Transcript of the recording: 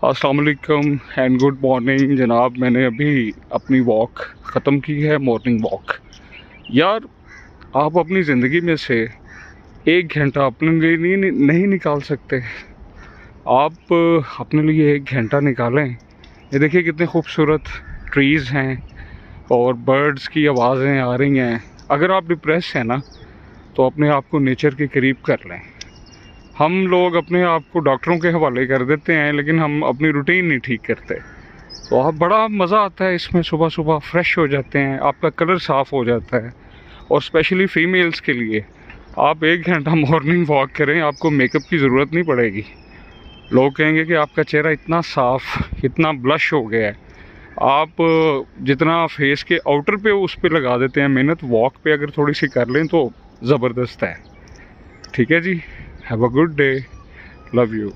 अस्सलाम वालेकुम and good morning जनाब। मैंने अभी अपनी वॉक ख़त्म की है, मॉर्निंग वॉक। यार, आप अपनी ज़िंदगी में से 1 घंटा अपने लिए नहीं निकाल सकते? आप अपने लिए 1 घंटा निकालें। ये देखिए कितने खूबसूरत ट्रीज़ हैं और बर्ड्स की आवाज़ें आ रही हैं। अगर आप डिप्रेस हैं ना, तो अपने आप को नेचर के करीब कर लें। हम लोग अपने आप को डॉक्टरों के हवाले कर देते हैं, लेकिन हम अपनी रूटीन नहीं ठीक करते। तो आप बड़ा मज़ा आता है इसमें, सुबह सुबह फ्रेश हो जाते हैं, आपका कलर साफ़ हो जाता है। और स्पेशली फ़ीमेल्स के लिए आप 1 घंटा मॉर्निंग वॉक करें, आपको मेकअप की ज़रूरत नहीं पड़ेगी। लोग कहेंगे कि आपका चेहरा इतना साफ़, इतना ब्लश हो गया है। आप जितना फेस के आउटर पे उस पे लगा देते हैं मेहनत, वॉक पे अगर थोड़ी सी कर लें तो ज़बरदस्त है। ठीक है जी, have a good day, love you.